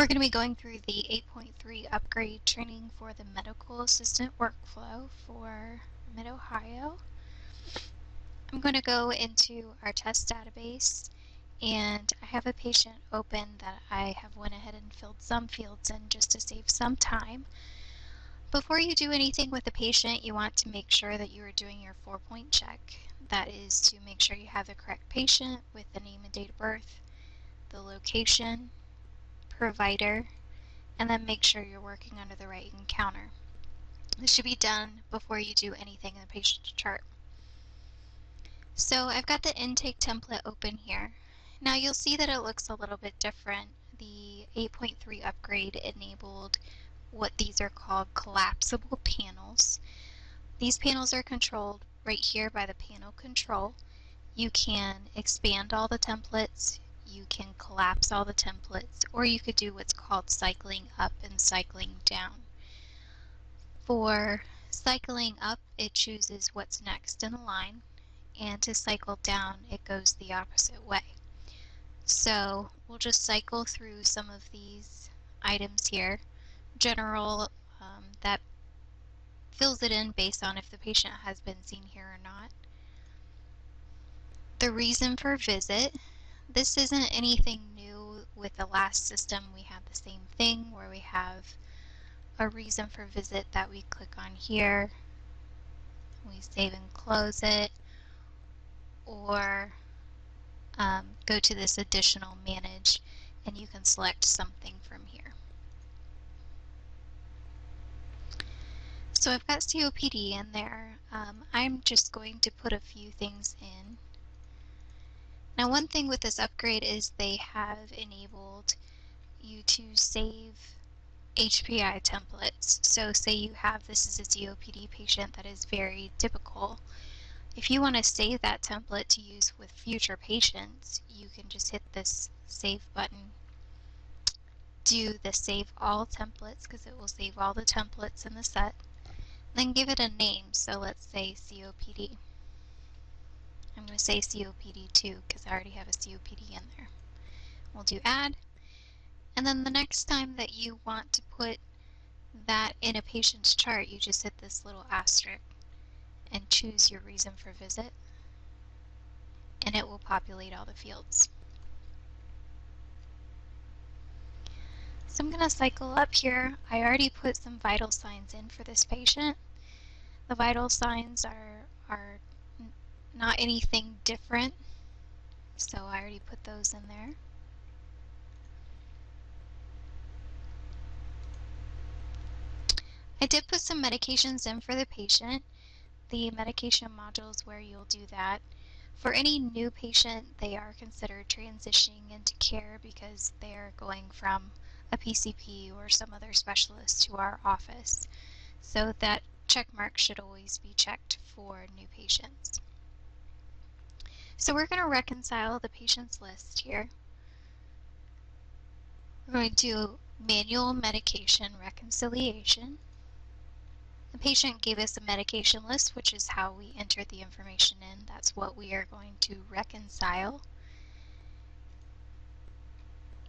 We're going to be going through the 8.3 upgrade training for the medical assistant workflow for Mid-Ohio. I'm going to go into our test database, and I have a patient open that I have went ahead and filled some fields in just to save some time. Before you do anything with the patient, you want to make sure that you are doing your 4-point check. That is to make sure you have the correct patient with the name and date of birth, the location, provider, and then make sure you're working under the right encounter. This should be done before you do anything in the patient chart. So I've got the intake template open here. Now you'll see that it looks a little bit different. The 8.3 upgrade enabled what these are called collapsible panels. These panels are controlled right here by the panel control. You can expand all the templates, you can collapse all the templates, or you could do what's called cycling up and cycling down. For cycling up, it chooses what's next in the line, and to cycle down, it goes the opposite way. So we'll just cycle through some of these items here. General, that fills it in based on if the patient has been seen here or not. The reason for visit, this isn't anything new. With the last system we had the same thing where we have a reason for visit that we click on here, we save and close it, or go to this additional manage and you can select something from here. So I've got COPD in there. I'm just going to put a few things in. Now one thing with this upgrade is they have enabled you to save HPI templates. So say you have this is a COPD patient that is very typical. If you want to save that template to use with future patients, you can just hit this save button. Do the save all templates because it will save all the templates in the set. Then give it a name. So let's say COPD. I'm going to say COPD2 because I already have a COPD in there. We'll do add. And then the next time that you want to put that in a patient's chart, you just hit this little asterisk and choose your reason for visit, and it will populate all the fields. So I'm going to cycle up here. I already put some vital signs in for this patient. The vital signs are not anything different, so I already put those in there. I did put some medications in for the patient. The medication module is where you'll do that. For any new patient, they are considered transitioning into care because they are going from a PCP or some other specialist to our office. So that check mark should always be checked for new patients. So we're going to reconcile the patient's list here. We're going to do manual medication reconciliation. The patient gave us a medication list, which is how we entered the information in. That's what we are going to reconcile.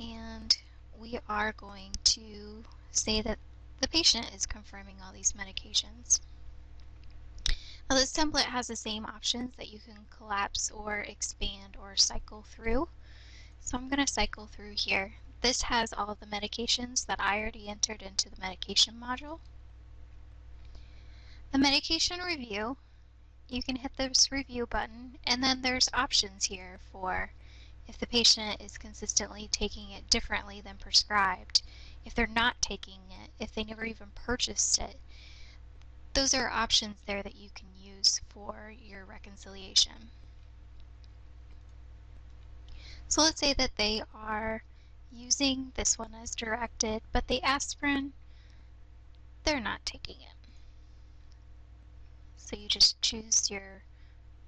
And we are going to say that the patient is confirming all these medications. Now this template has the same options that you can collapse or expand or cycle through. So I'm going to cycle through here. This has all of the medications that I already entered into the medication module. The medication review, you can hit this review button, and then there's options here for if the patient is consistently taking it differently than prescribed, if they're not taking it, if they never even purchased it. Those are options there that you can use for your reconciliation. So let's say that they are using this one as directed, but the aspirin, they're not taking it. So you just choose your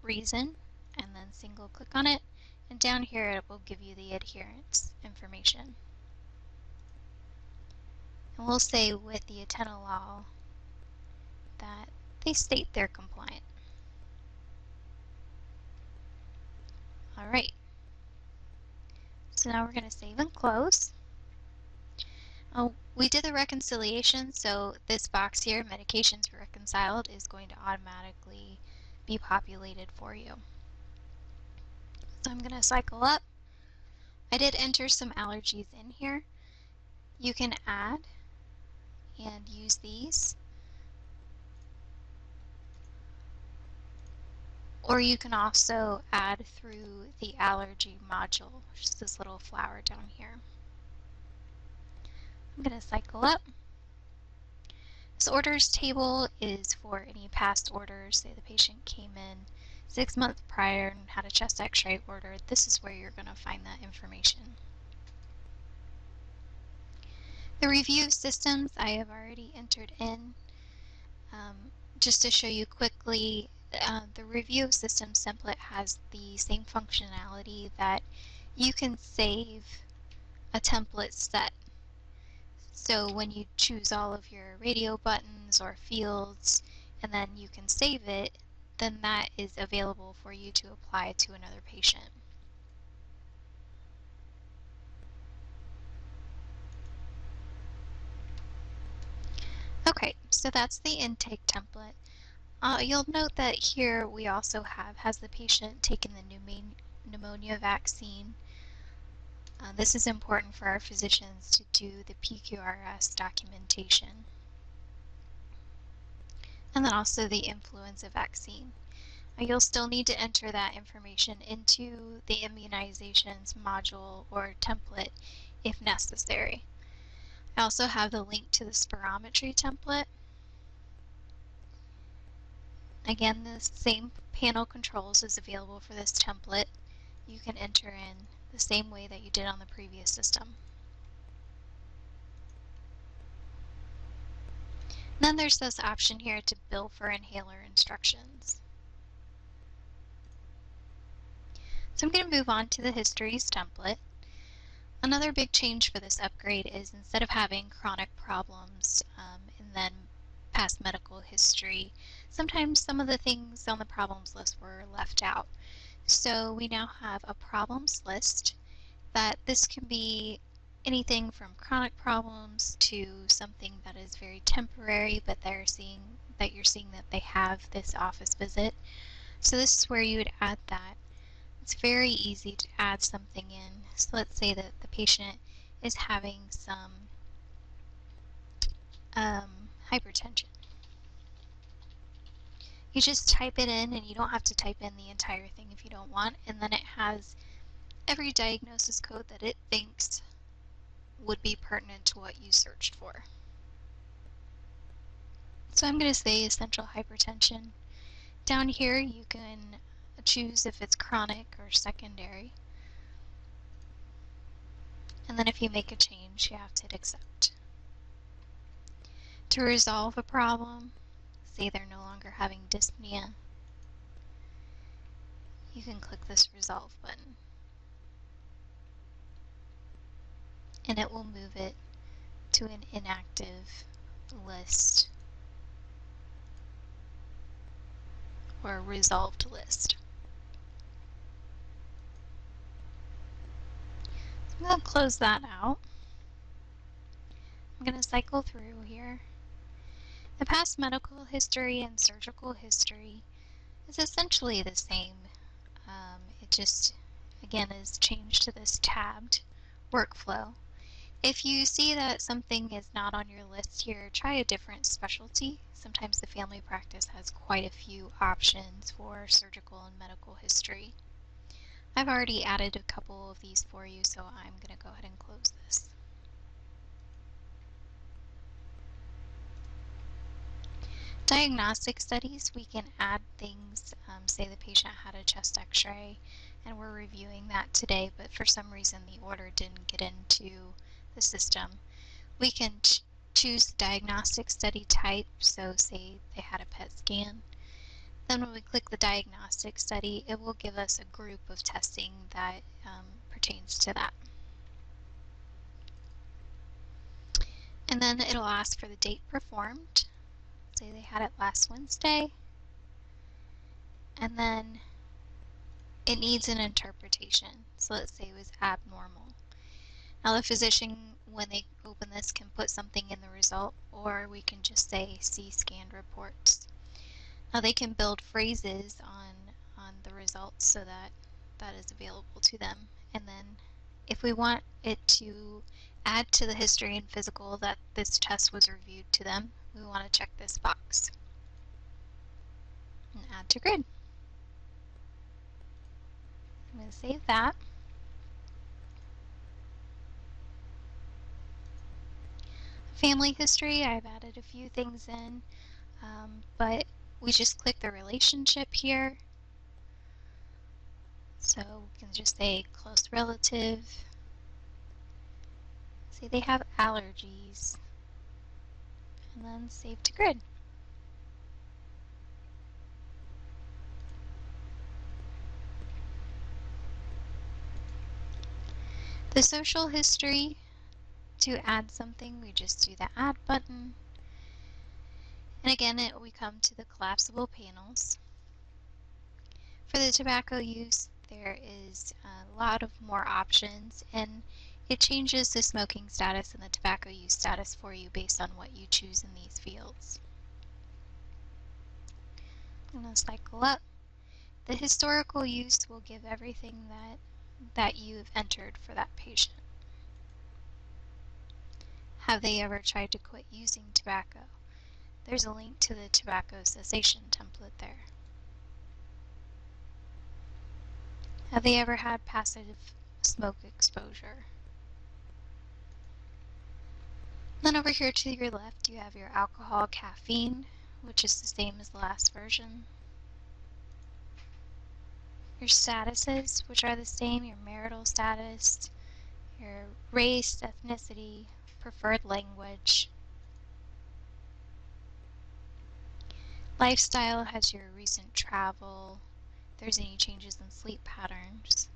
reason and then single click on it, and down here it will give you the adherence information. And we'll say with the atenolol that they state they're compliant. Alright, so now we're going to save and close. Oh, we did the reconciliation, so this box here, medications reconciled, is going to automatically be populated for you. So I'm going to cycle up. I did enter some allergies in here. You can add and use these, or you can also add through the allergy module, which is this little flower down here. I'm going to cycle up. This orders table is for any past orders. Say the patient came in 6 months prior and had a chest x-ray order. This is where you're going to find that information. The review systems I have already entered in. Just to show you quickly, the review systems template has the same functionality that you can save a template set. So when you choose all of your radio buttons or fields and then you can save it, then that is available for you to apply to another patient. Okay, so that's the intake template. You'll note that here we also has the patient taken the pneumonia vaccine. This is important for our physicians to do the PQRS documentation. And then also the influenza vaccine. You'll still need to enter that information into the immunizations module or template if necessary. I also have the link to the spirometry template. Again, the same panel controls is available for this template. You can enter in the same way that you did on the previous system. And then there's this option here to bill for inhaler instructions. So I'm going to move on to the histories template. Another big change for this upgrade is instead of having chronic problems and then past medical history, sometimes some of the things on the problems list were left out. So we now have a problems list that this can be anything from chronic problems to something that is very temporary, but you're seeing that they have this office visit. So this is where you would add that. It's very easy to add something in. So let's say that the patient is having some hypertension. You just type it in, and you don't have to type in the entire thing if you don't want, and then it has every diagnosis code that it thinks would be pertinent to what you searched for. So I'm going to say essential hypertension. Down here you can choose if it's chronic or secondary. And then if you make a change, you have to hit accept. To resolve a problem, say they're no longer having dyspnea, you can click this resolve button. And it will move it to an inactive list or a resolved list. So I'm going to close that out. I'm going to cycle through here. The past medical history and surgical history is essentially the same. It just, again, is changed to this tabbed workflow. If you see that something is not on your list here, try a different specialty. Sometimes the family practice has quite a few options for surgical and medical history. I've already added a couple of these for you, so I'm going to go ahead and close this. Diagnostic studies, we can add things, say the patient had a chest x-ray and we're reviewing that today, but for some reason the order didn't get into the system. We can choose the diagnostic study type, so say they had a PET scan. Then when we click the diagnostic study, it will give us a group of testing that pertains to that. And then it'll ask for the date performed. Say they had it last Wednesday. And then it needs an interpretation. So let's say it was abnormal. Now the physician, when they open this, can put something in the result, or we can just say see scanned reports. Now they can build phrases on the results so that that is available to them. And then if we want it to add to the history and physical that this test was reviewed to them, we want to check this box and add to grid. I'm going to save that. Family history, I've added a few things in, but we just click the relationship here. So we can just say close relative. Say they have allergies, and then save to grid. The social history, to add something, we just do the add button. And again, we come to the collapsible panels. For the tobacco use, there is a lot of more options, and it changes the smoking status and the tobacco use status for you based on what you choose in these fields. I'm going to cycle up. The historical use will give everything that you've entered for that patient. Have they ever tried to quit using tobacco? There's a link to the tobacco cessation template there. Have they ever had passive smoke exposure? Then over here to your left, you have your alcohol, caffeine, which is the same as the last version. Your statuses, which are the same, your marital status, your race, ethnicity, preferred language. Lifestyle has your recent travel, if there's any changes in sleep patterns.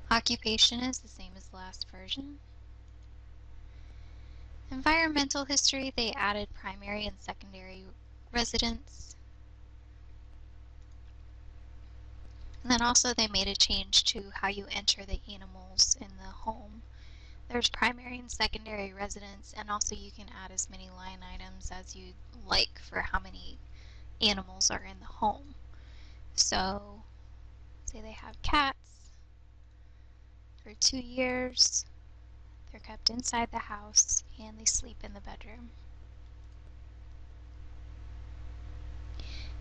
Occupation is the same as the last version. Environmental history, they added primary and secondary residence. And then also they made a change to how you enter the animals in the home. There's primary and secondary residence, and also you can add as many line items as you like for how many animals are in the home. So, say they have cats for 2 years, they're kept inside the house, and they sleep in the bedroom.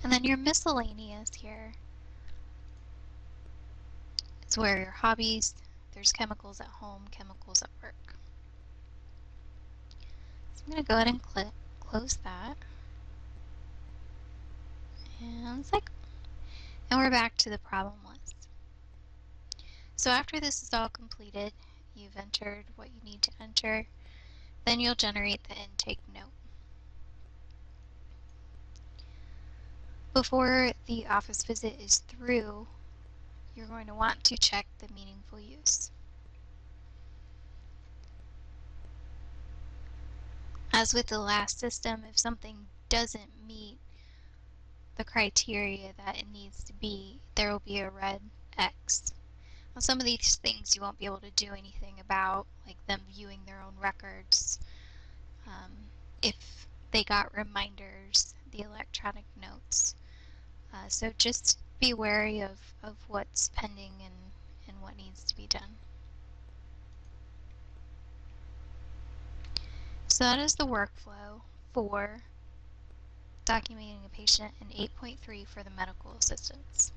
And then your miscellaneous here is where your hobbies, there's chemicals at home, chemicals at work. So I'm going to go ahead and close that. And cycle. And we're back to the problem list. So after this is all completed, you've entered what you need to enter, then you'll generate the intake note. Before the office visit is through, you're going to want to check the meaningful use. As with the last system, if something doesn't meet the criteria that it needs to be, there will be a red X. Now, some of these things you won't be able to do anything about, like them viewing their own records. If they got reminders, the electronic notes. So just be wary of what's pending and what needs to be done. So that is the workflow for documenting a patient in 8.3 for the medical assistants.